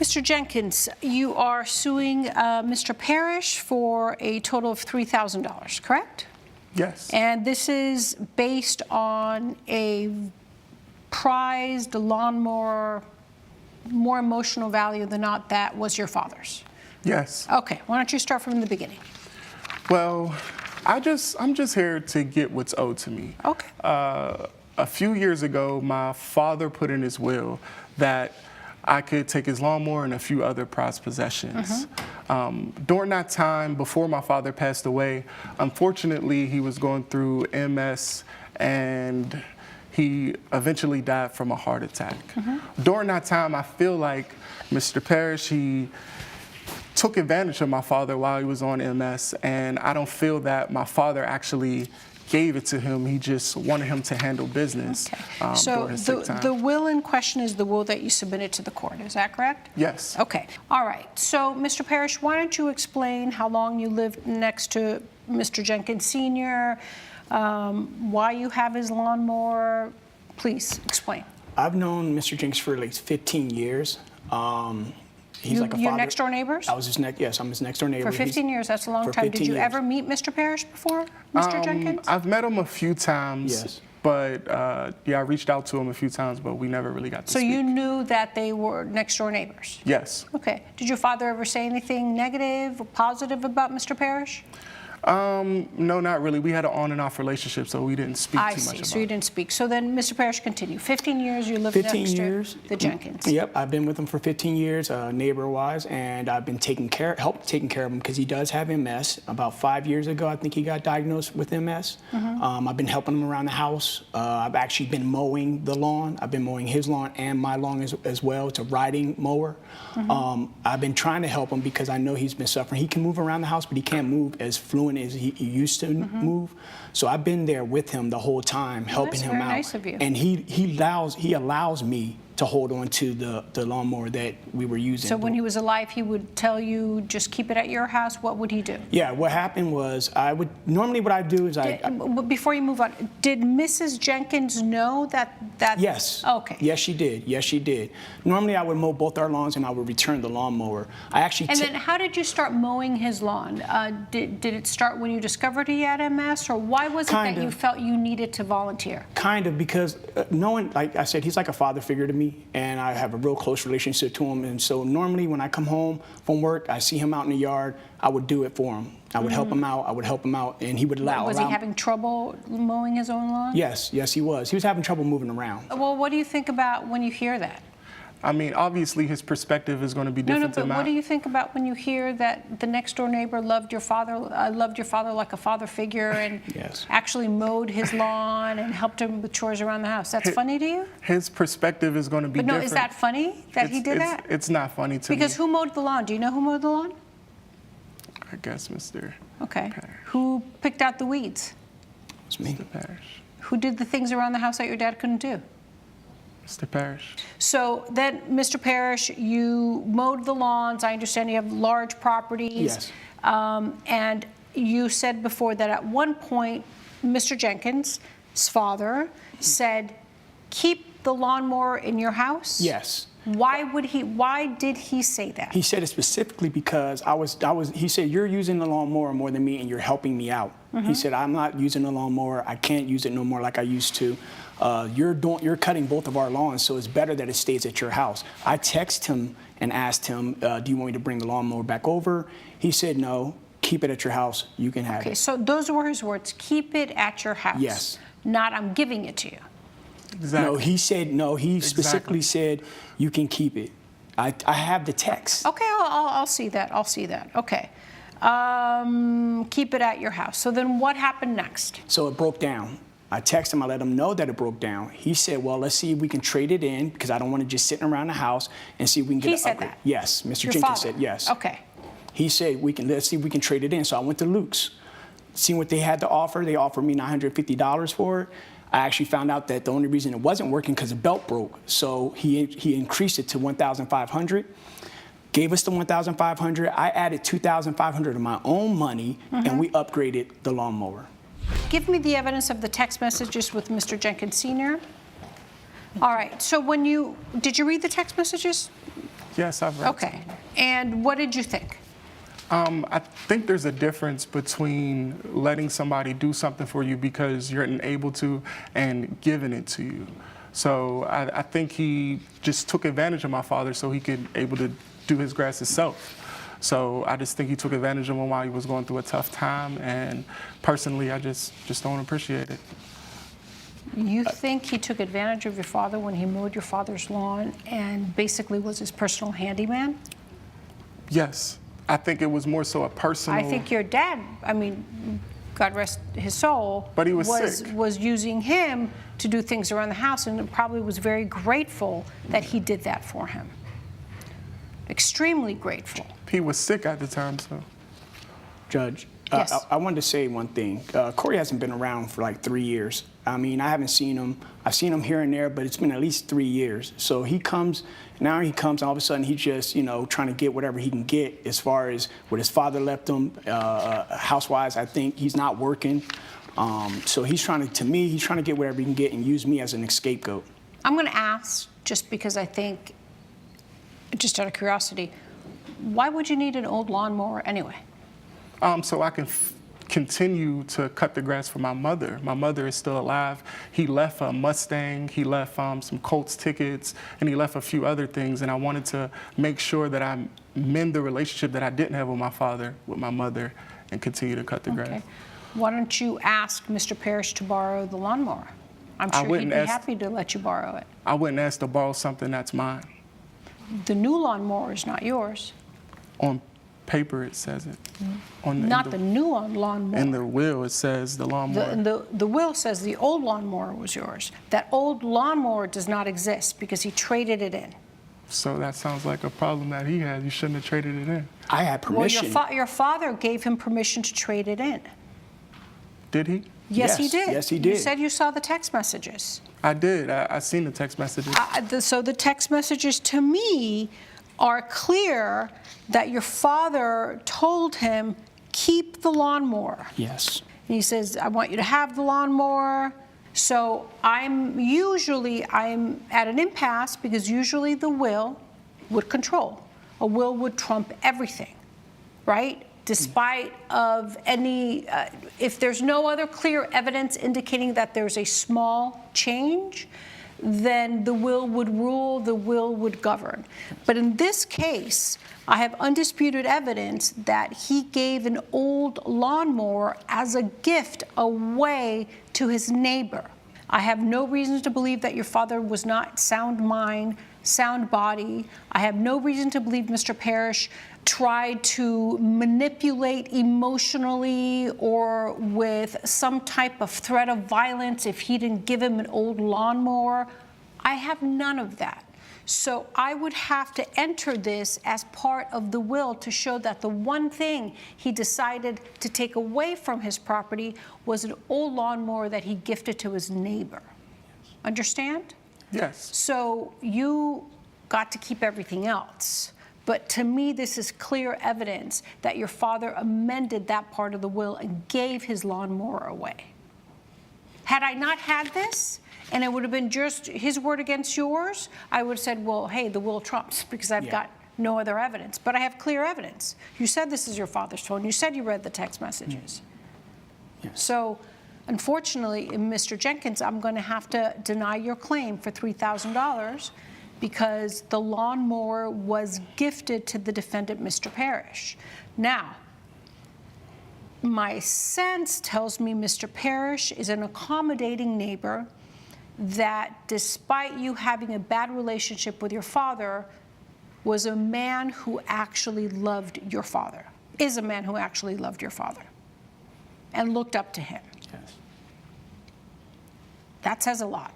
Mr. Jenkins, you are suing Mr. Parrish for a total of $3,000, correct? Yes. And this is based on a prized lawnmower, more emotional value than not, that was your father's? Yes. Okay, why don't you start from the beginning? Well, I'm just here to get what's owed to me. Okay. A few years ago, my father put in his will that I could take his lawnmower and a few other prized possessions. During that time, before my father passed away, unfortunately, he was going through MS and he eventually died from a heart attack. During that time, I feel like Mr. Parrish, he took advantage of my father while he was on MS, and I don't feel that my father actually gave it to him. He just wanted him to handle business. Okay. So the will in question is the will that you submitted to the court, is that correct? Yes. Okay. All right. So, Mr. Parrish, why don't you explain how long you lived next to Mr. Jenkins Sr., why you have his lawnmower? Please explain. I've known Mr. Jenkins for like 15 years. He's like a father. Your next door neighbors? I was his yes, I'm his next door neighbor. For 15 years, that's a long time. Did you ever meet Mr. Parrish before, Mr. Jenkins? I've met him a few times. Yes. But yeah, I reached out to him a few times, but we never really got to speak. So you knew that they were next door neighbors? Yes. Okay. Did your father ever say anything negative or positive about Mr. Parrish? No, not really. We had an on and off relationship, so we didn't speak too much about it. So you didn't speak. So then, Mr. Parrish, continue. 15 years you lived next to the Jenkins. Yep, I've been with him for 15 years, neighbor-wise, and I've been helped taking care of him because he does have MS. About 5 years ago, I think he got diagnosed with MS. I've been helping him around the house. I've actually been mowing the lawn. I've been mowing his lawn and my lawn as well. It's a riding mower. I've been trying to help him because I know he's been suffering. He can move around the house, but he can't move as fluent as he used to move. So I've been there with him the whole time, helping him out. Nice of you. And he allows me to hold on to the lawnmower that we were using. So when he was alive, he would tell you, just keep it at your house. What would he do? Yeah, what happened was normally what I do is before you move on, did Mrs. Jenkins know that? Yes. Okay. Yes, she did. Yes, she did. Normally I would mow both our lawns and I would return the lawnmower. And then how did you start mowing his lawn? Did it start when you discovered he had MS, or why was it that you felt you needed to volunteer? Kind of, because knowing, like I said, he's like a father figure to me, and I have a real close relationship to him. And so normally when I come home from work, I see him out in the yard, I would do it for him. I would help him out, and he would allow. Was he having trouble mowing his own lawn? Yes, he was. He was having trouble moving around. Well, what do you think about when you hear that? I mean, obviously his perspective is going to be different than mine. What do you think about when you hear that the next door neighbor loved your father like a father figure and actually mowed his lawn and helped him with chores around the house? That's funny to you? His perspective is going to be different. But no, is that funny that he did that? It's not funny to me. Because who mowed the lawn? Do you know who mowed the lawn? I guess Mr. Okay. Parrish. Who picked out the weeds? It's me. Mr. Parrish. Who did the things around the house that your dad couldn't do? Mr. Parrish. So then, Mr. Parrish, you mowed the lawns. I understand you have large properties. Yes. And you said before that at one point, Mr. Jenkins' father said, keep the lawnmower in your house? Yes. Why did he say that? He said it specifically because he said, you're using the lawnmower more than me and you're helping me out. He said, I'm not using the lawnmower. I can't use it no more like I used to. You're cutting both of our lawns, so it's better that it stays at your house. I texted him and asked him, do you want me to bring the lawnmower back over? He said, no, keep it at your house. You can have it. Okay, so those were his words, keep it at your house. Yes. Not, I'm giving it to you. Exactly. No, he said, no, he specifically said, you can keep it. I have the text. Okay, I'll see that. I'll see that. Okay. Keep it at your house. So then what happened next? So it broke down. I texted him, I let him know that it broke down. He said, well, let's see if we can trade it in because I don't want to just sitting around the house and see if we can get He an said upgrade. that? Yes, Mr. Your Jenkins father? said yes. Okay. He said, let's see if we can trade it in. So I went to Luke's, seeing what they had to offer. They offered me $950 for it. I actually found out that the only reason it wasn't working because the belt broke. So he increased it to $1,500. Gave us the $1,500. I added $2,500 of my own money, and we upgraded the lawnmower. Give me the evidence of the text messages with Mr. Jenkins Sr. All right. So did you read the text messages? Yes, I've read. Okay. And what did you think? I think there's a difference between letting somebody do something for you because you're able to and giving it to you. So I think he just took advantage of my father so he could able to do his grass himself. So I just think he took advantage of him while he was going through a tough time, and personally, I just don't appreciate it. You think he took advantage of your father when he mowed your father's lawn and basically was his personal handyman? Yes, I think it was more so a personal. I think your dad, I mean, God rest his soul, But he was sick. was using him to do things around the house, and probably was very grateful that he did that for him. Extremely grateful. He was sick at the time, so. Judge, Yes. I wanted to say one thing. Corey hasn't been around for like 3 years. I mean, I haven't seen him. I've seen him here and there, but it's been at least 3 years. So he comes, and all of a sudden he's just, trying to get whatever he can get as far as what his father left him. House-wise, I think he's not working. So he's trying to get whatever he can get and use me as an scapegoat. I'm going to ask, just because I think, just out of curiosity, why would you need an old lawnmower anyway? So I can continue to cut the grass for my mother. My mother is still alive. He left a Mustang, he left some Colts tickets, and he left a few other things. And I wanted to make sure that I mend the relationship that I didn't have with my father, with my mother, and continue to cut the grass. Why don't you ask Mr. Parrish to borrow the lawnmower? I'm sure he'd be happy to let you borrow it. I wouldn't ask to borrow something that's mine. The new lawnmower is not yours. On paper, it says it. Not the new lawnmower. In the will, it says the lawnmower. The will says the old lawnmower was yours. That old lawnmower does not exist because he traded it in. So that sounds like a problem that he had. You shouldn't have traded it in. I had permission. Well, your father gave him permission to trade it in. Did he? Yes, he did. Yes, he did. You said you saw the text messages. I did. I seen the text messages. So the text messages to me are clear that your father told him, keep the lawnmower. Yes. And he says, I want you to have the lawnmower. So I'm at an impasse because usually the will would control. A will would trump everything, right? Despite of any, if there's no other clear evidence indicating that there's a small change, then the will would rule, the will would govern. But in this case, I have undisputed evidence that he gave an old lawnmower as a gift away to his neighbor. I have no reason to believe that your father was not sound mind, sound body. I have no reason to believe Mr. Parrish tried to manipulate emotionally or with some type of threat of violence if he didn't give him an old lawnmower. I have none of that. So I would have to enter this as part of the will to show that the one thing he decided to take away from his property was an old lawnmower that he gifted to his neighbor. Understand? Yes. So you got to keep everything else. But to me, this is clear evidence that your father amended that part of the will and gave his lawnmower away. Had I not had this, and it would have been just his word against yours, I would have said, well, hey, the will trumps because I've got no other evidence. But I have clear evidence. You said this is your father's phone. You said you read the text messages. Yes. So unfortunately, Mr. Jenkins, I'm going to have to deny your claim for $3,000 because the lawnmower was gifted to the defendant, Mr. Parrish. Now, my sense tells me Mr. Parrish is an accommodating neighbor that, despite you having a bad relationship with your father, was a man who actually loved your father, is a man who actually loved your father and looked up to him. Yes. That says a lot.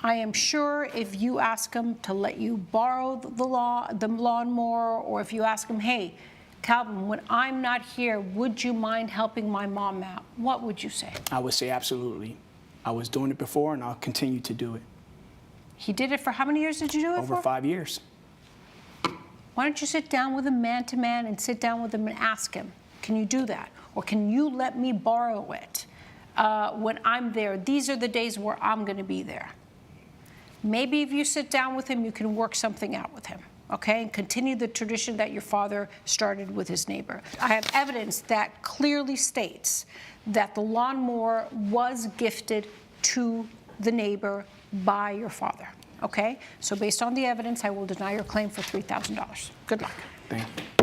I am sure if you ask him to let you borrow the lawnmower, or if you ask him, hey, Calvin, when I'm not here, would you mind helping my mom out? What would you say? I would say absolutely. I was doing it before, and I'll continue to do it. He did it for how many years did you do it for? Over 5 years. Why don't you sit down with him man-to-man and sit down with him and ask him, can you do that? Or can you let me borrow it when I'm there? These are the days where I'm going to be there. Maybe if you sit down with him, you can work something out with him. okay, and continue the tradition that your father started with his neighbor. I have evidence that clearly states that the lawnmower was gifted to the neighbor by your father, okay? So based on the evidence, I will deny your claim for $3,000. Good luck. Thank you.